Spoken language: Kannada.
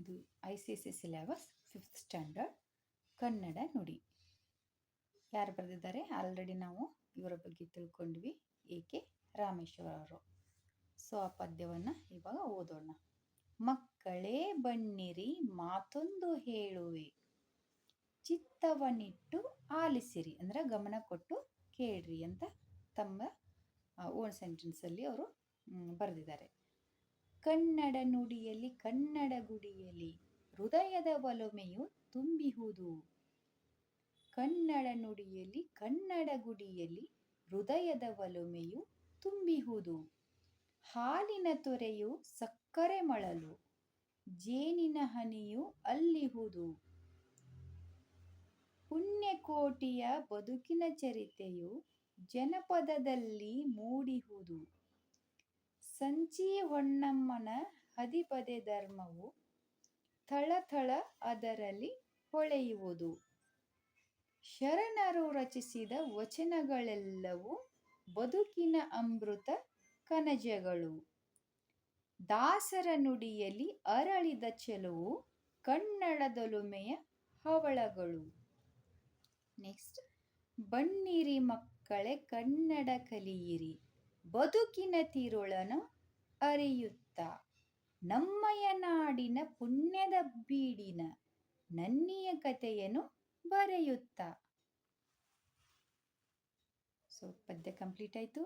ಇದು ICSE syllabus 5th standard Kannada ನುಡಿ. ಯಾರು ಬರೆದಿದ್ದಾರೆ? ಆಲ್ರೆಡಿ ನಾವು ಇವರ ಬಗ್ಗೆ ತಿಳ್ಕೊಂಡ್ವಿ, A.K. ರಾಮೇಶ್ವರ ಅವರು. ಸೊ ಆ ಪದ್ಯವನ್ನು ಇವಾಗ ಓದೋಣ. ಮಕ್ಕಳೇ ಬನ್ನಿರಿ ಮಾತೊಂದು ಹೇಳುವೆ, ಚಿತ್ತವನಿಟ್ಟು ಆಲಿಸಿರಿ, ಅಂದರೆ ಗಮನ ಕೊಟ್ಟು ಕೇಳ್ರಿ ಅಂತ ತಮ್ಮ ಓನ್ ಸೆಂಟೆನ್ಸಲ್ಲಿ ಅವರು ಬರೆದಿದ್ದಾರೆ. ಕನ್ನಡ ನುಡಿಯಲ್ಲಿ ಕನ್ನಡ ಗುಡಿಯಲ್ಲಿ ಹೃದಯದ ಒಲುಮೆಯು ತುಂಬಿಹುದು. ಕನ್ನಡ ನುಡಿಯಲ್ಲಿ ಕನ್ನಡ ಗುಡಿಯಲ್ಲಿ ಹೃದಯದ ಒಲುಮೆಯು ತುಂಬಿಹುದು. ಹಾಲಿನ ತೊರೆಯು ಸಕ್ಕರೆ ಮಳಲು, ಜೇನಿನ ಹನಿಯು ಅಲ್ಲಿಹುದು. ಪುಣ್ಯಕೋಟಿಯ ಬದುಕಿನ ಚರಿತೆಯು ಜನಪದದಲ್ಲಿ ಮೂಡಿಹುದು. ಸಂಚಿ ಹೊನ್ನಮ್ಮನ ಹದಿಪದೆ ಧರ್ಮವು ಥಳಥಳ ಅದರಲ್ಲಿ ಹೊಳೆಯುವುದು. ಶರಣರು ರಚಿಸಿದ ವಚನಗಳೆಲ್ಲವೂ ಬದುಕಿನ ಅಮೃತ ಕಣಜಗಳು. ದಾಸರ ನುಡಿಯಲ್ಲಿ ಅರಳಿದ ಚೆಲುವು ಕನ್ನಡದೊಲುಮೆಯ ಹವಳಗಳು. ನೆಕ್ಸ್ಟ್, ಬನ್ನಿರಿ ಮಕ್ಕಳೇ ಕನ್ನಡ ಕಲಿಯಿರಿ, ಬದುಕಿನ ತಿರುಳನು ಅರಿಯುತ್ತ, ನಮ್ಮಯ ನಾಡಿನ ಪುಣ್ಯದ ಬೀಡಿನ ನನ್ನಿಯ ಕಥೆಯನ್ನು ಬರೆಯುತ್ತ. ಸೊ ಪದ್ಯ ಕಂಪ್ಲೀಟ್ ಆಯಿತು.